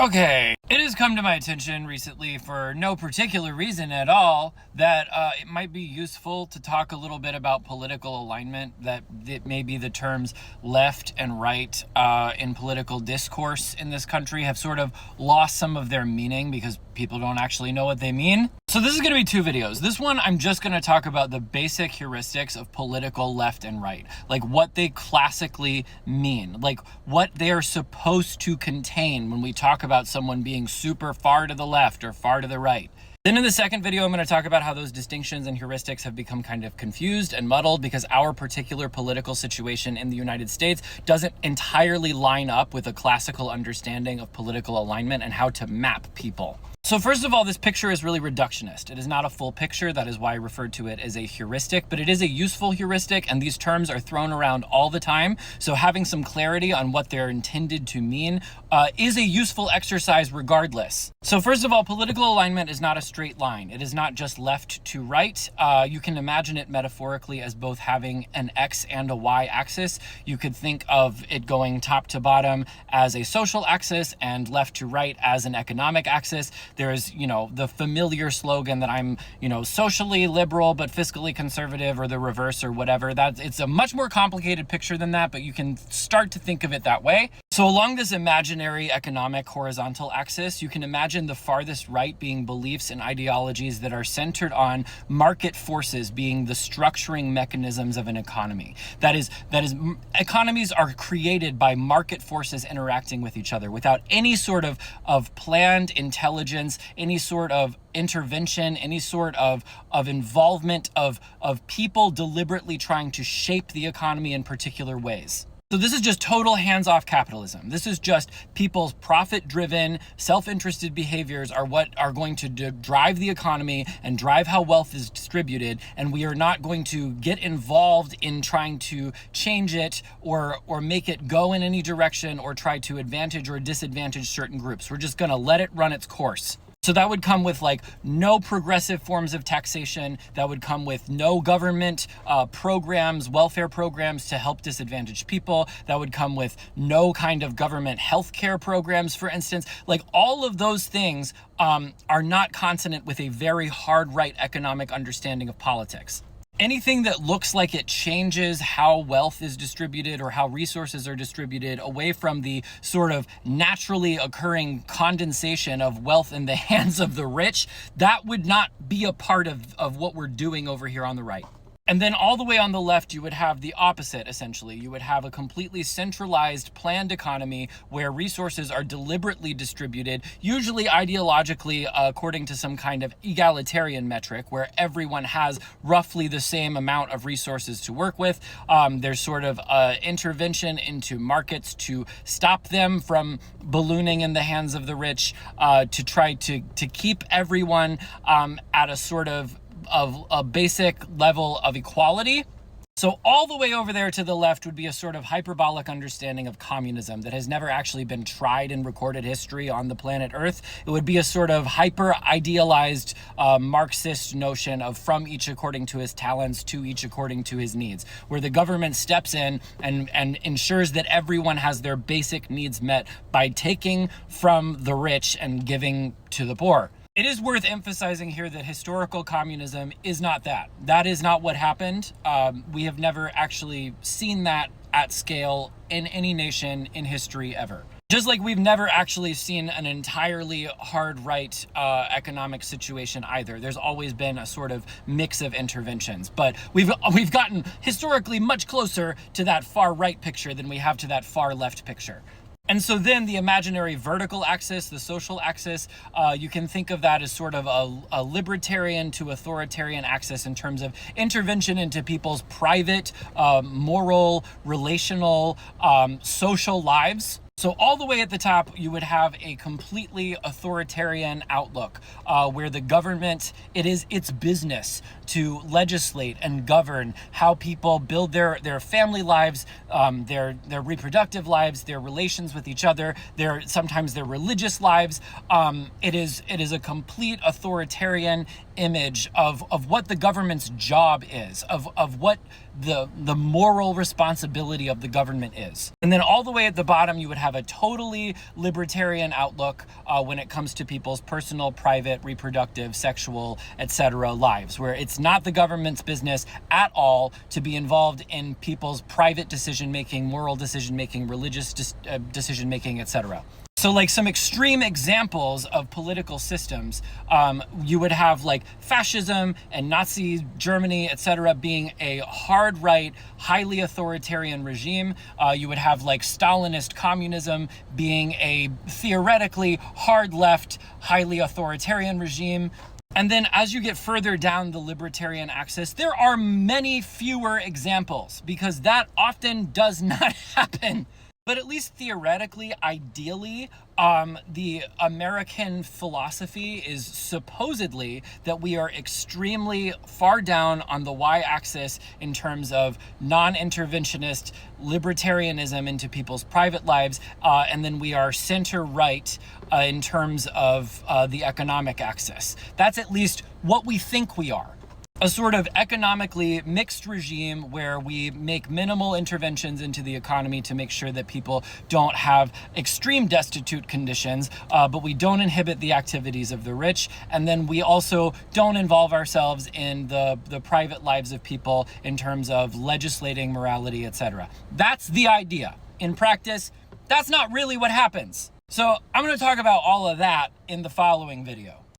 Okay, it has come to my attention recently for no particular reason at all that it might be useful to talk a little bit about political alignment, that maybe the terms left and right in political discourse in this country have sort of lost some of their meaning because people don't actually know what they mean. So this is going to be two videos. This one, I'm just going to talk about the basic heuristics of political left and right, like what they classically mean, like what they are supposed to contain when we talk about someone being super far to the left or far to the right. Then in the second video, I'm going to talk about how those distinctions and heuristics have become kind of confused and muddled because our particular political situation in the United States doesn't entirely line up with a classical understanding of political alignment and how to map people. So first of all, this picture is really reductionist. It is not a full picture. That is why I referred to it as a heuristic, but it is a useful heuristic, and these terms are thrown around all the time. So having some clarity on what they're intended to mean is a useful exercise regardless. So first of all, political alignment is not a straight line. It is not just left to right. You can imagine it metaphorically as both having an X and a Y axis. You could think of it going top to bottom as a social axis and left to right as an economic axis. There's, the familiar slogan that I'm, socially liberal, but fiscally conservative, or the reverse, or whatever. It's a much more complicated picture than that, but you can start to think of it that way. So along this imaginary economic horizontal axis, you can imagine the farthest right being beliefs and ideologies that are centered on market forces being the structuring mechanisms of an economy. That is, economies are created by market forces interacting with each other without any sort of planned intelligence, any sort of intervention, any sort of involvement of people deliberately trying to shape the economy in particular ways. So this is just total hands-off capitalism. This is just people's profit-driven, self-interested behaviors are what are going to drive the economy and drive how wealth is distributed, and we are not going to get involved in trying to change it or make it go in any direction or try to advantage or disadvantage certain groups. We're just going to let it run its course. So that would come with no progressive forms of taxation. That would come with no government programs, welfare programs to help disadvantaged people. That would come with no kind of government healthcare programs, for instance. All of those things are not consonant with a very hard right economic understanding of politics. Anything that looks like it changes how wealth is distributed or how resources are distributed away from the sort of naturally occurring condensation of wealth in the hands of the rich, that would not be a part of what we're doing over here on the right. And then all the way on the left, you would have the opposite, essentially. You would have a completely centralized, planned economy where resources are deliberately distributed, usually ideologically according to some kind of egalitarian metric, where everyone has roughly the same amount of resources to work with. There's sort of intervention into markets to stop them from ballooning in the hands of the rich, to try to keep everyone at a sort of a basic level of equality. So all the way over there to the left would be a sort of hyperbolic understanding of communism that has never actually been tried in recorded history on the planet Earth. It would be a sort of hyper-idealized Marxist notion of from each according to his talents to each according to his needs, where the government steps in and ensures that everyone has their basic needs met by taking from the rich and giving to the poor. It is worth emphasizing here that historical communism is not that. That is not what happened. We have never actually seen that at scale in any nation in history ever. Just like we've never actually seen an entirely hard right economic situation either. There's always been a sort of mix of interventions, but we've gotten historically much closer to that far right picture than we have to that far left picture. And so then the imaginary vertical axis, the social axis, you can think of that as sort of a libertarian to authoritarian axis in terms of intervention into people's private, moral, relational, social lives. So all the way at the top, you would have a completely authoritarian outlook where the government, it is its business to legislate and govern how people build their family lives, their reproductive lives, their relations with each other, sometimes their religious lives. It is a complete authoritarian image of what the government's job is, of what the moral responsibility of the government is. And then all the way at the bottom, you would have a totally libertarian outlook when it comes to people's personal, private, reproductive, sexual, etc. lives, where it's not the government's business at all to be involved in people's private decision-making, moral decision-making, religious decision-making, etc. So like some extreme examples of political systems, you would have like fascism and Nazi Germany, etc., being a hard right, highly authoritarian regime. You would have like Stalinist communism being a theoretically hard left, highly authoritarian regime. And then as you get further down the libertarian axis, there are many fewer examples because that often does not happen. But at least theoretically, ideally, the American philosophy is supposedly that we are extremely far down on the y-axis in terms of non-interventionist libertarianism into people's private lives, and then we are center-right in terms of the economic axis. That's at least what we think we are. A sort of economically mixed regime where we make minimal interventions into the economy to make sure that people don't have extreme destitute conditions, but we don't inhibit the activities of the rich. And then we also don't involve ourselves in the private lives of people in terms of legislating morality, etc. That's the idea. In practice, that's not really what happens. So I'm going to talk about all of that in the following video.